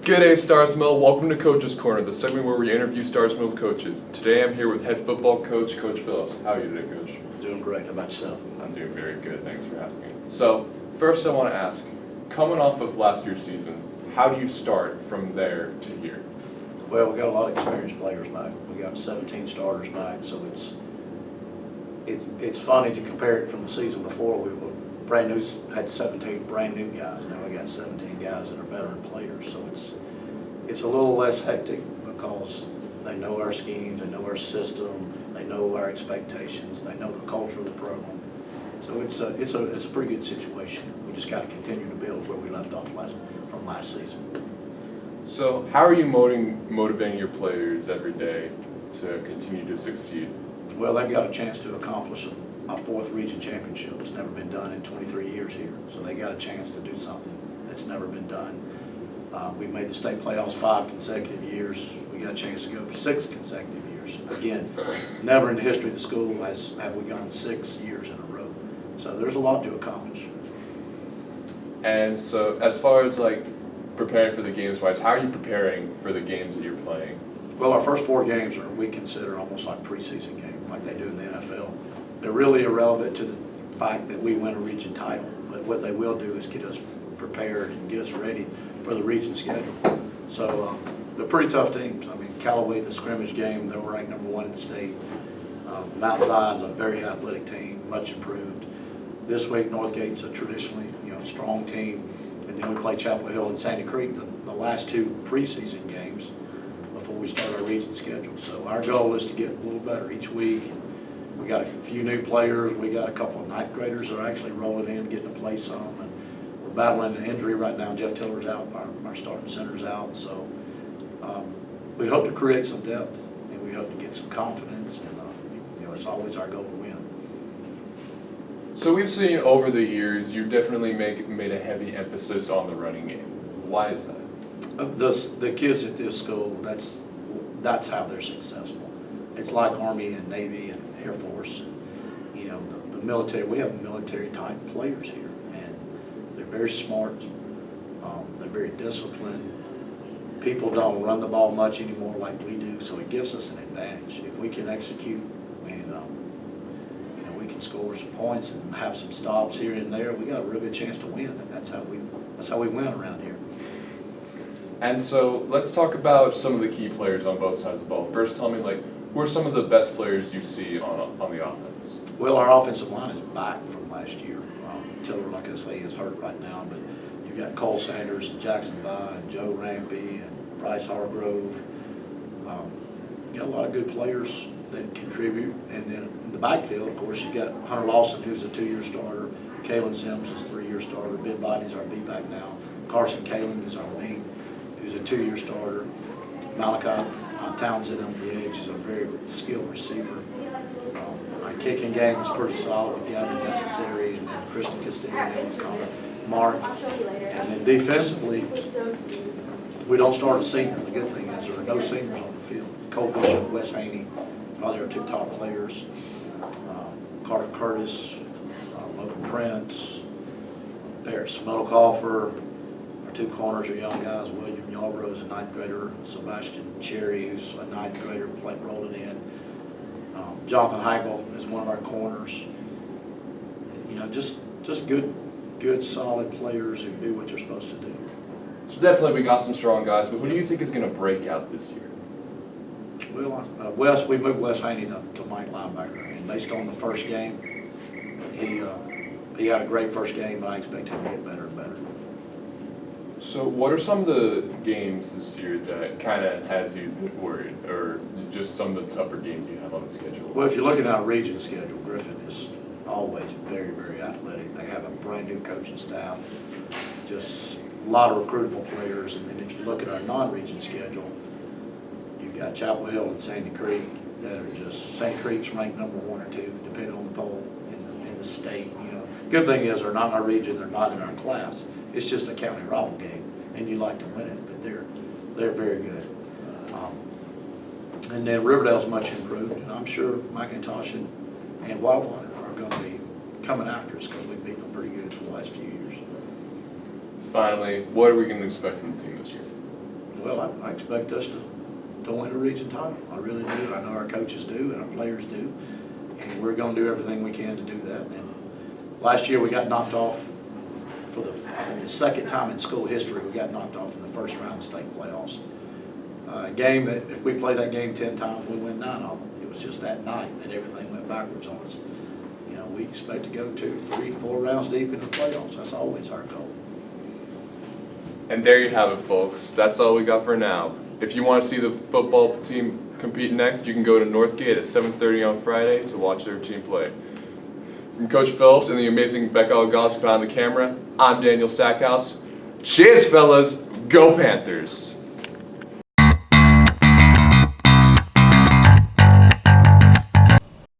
G'day Stars Mill, welcome to Coach's Corner, the segment where we interview Stars Mill coaches. Today I'm here with head football coach, Coach Phillips. How are you today, Coach? Doing great. How about yourself? I'm doing very good, thanks for asking. So, first I want to ask, coming off of last year's season, how do you start from there to here? Well, we got a lot of experienced players back. We got 17 starters back, so it's funny to compare it from the season before. We were brand new, had 17 brand new guys. Now we got 17 guys that are veteran players, so it's a little less hectic because they know our schemes, they know our system, they know our expectations, they know the culture of the program. So it's a pretty good situation. We just got to continue to build where we left off from last season. So, how are you motivating your players every day to continue to succeed? Well, they've got a chance to accomplish a fourth region championship. It's never been done in 23 years here. So they got a chance to do something that's never been done. We made the state playoffs 5 consecutive years. We got a chance to go for 6 consecutive years. Again, never in the history of the school have we gone 6 years in a row. So there's a lot to accomplish. And so, as far as like preparing for the games wise, how are you preparing for the games that you're playing? Well, our first 4 games we consider almost like preseason games, like they do in the NFL. They're really irrelevant to the fact that we win a region title, but what they will do is get us prepared and get us ready for the region schedule. So they're pretty tough teams. I mean, Callaway, the scrimmage game, they were ranked #1 in the state. Mount Zion's a very athletic team, much improved. This week, Northgate's a traditionally strong team, and then we play Chapel Hill and Sandy Creek, the last 2 preseason games before we start our region schedule. So our goal is to get a little better each week. We got a few new players. We got a couple of 9th graders that are actually rolling in, getting to play some. And we're battling an injury right now. Jeff Tiller's out, our starting center's out. So we hope to create some depth, and we hope to get some confidence. And it's always our goal to win. So we've seen over the years, you definitely made a heavy emphasis on the running game. Why is that? The kids at this school, that's how they're successful. It's like Army and Navy and Air Force. The military, we have military type players here, and they're very smart. They're very disciplined. People don't run the ball much anymore like we do, so it gives us an advantage. If we can execute and we can score some points and have some stops here and there, we got a real good chance to win, and that's how we win around here. And so let's talk about some of the key players on both sides of the ball. First, tell me who are some of the best players you see on the offense? Well, our offensive line is back from last year. Tiller, like I say, is hurt right now, but you've got Cole Sanders and Jackson Vi and Joe Rampy and Bryce Hargrove. You got a lot of good players that contribute. And then in the backfield, of course, you got Hunter Lawson, who's a 2-year starter. Kalen Sims is a 3-year starter. Ben Body's our B-back now. Carson Kalen is our wing, who's a 2-year starter. Malachi Townsend on the edge is a very skilled receiver. Our kicking game is pretty solid with Gavin Necessary and then Christian Castillo and Connor Mark. And then defensively, we don't start a senior. The good thing is there are no seniors on the field. Cole Bishop, Wes Haney, probably our 2 top players. Carter Curtis, Logan Prince, Paris Smelthofer. Our 2 corners are young guys. William Yarbrough's a 9th grader. Sebastian Cherry, who's a 9th grader, rolling in. Jonathan Heigl is one of our corners. Just good, solid players who do what they're supposed to do. So definitely we got some strong guys, but who do you think is going to break out this year? Well, we moved Wes Haney to Mike linebacker, and based on the first game, he had a great first game, but I expect him to get better and better. So what are some of the games this year that kind of has you worried, or just some of the tougher games you have on the schedule? Well, if you're looking at our region schedule, Griffin is always very, very athletic. They have a brand new coaching staff, just a lot of recruitable players. And then if you look at our non-region schedule, you've got Chapel Hill and Sandy Creek that are just, Sandy Creek's ranked #1 or 2, depending on the poll in the state. Good thing is they're not in our region, they're not in our class. It's just a county rival game, and you like to win it, but they're very good. And then Riverdale's much improved, and I'm sure McIntosh and Whitewater are going to be coming after us because we've beaten them pretty good for the last few years. Finally, what are we going to expect from the team this year? Well, I expect us to win a region title. I really do. I know our coaches do and our players do. And we're going to do everything we can to do that. And last year we got knocked off for I think the second time in school history. We got knocked off in the first round of state playoffs. A game that if we play that game 10 times, we win 9 of them. It was just that night that everything went backwards on us. You know, we expect to go 2, 3, 4 rounds deep in the playoffs. That's always our goal. And there you have it, folks. That's all we got for now. If you want to see the football team compete next, you can go to Northgate at 7:30 on Friday to watch their team play. From Coach Phillips and the amazing Becca Algoss behind the camera, I'm Daniel Stackhouse. Cheers, fellas. Go Panthers!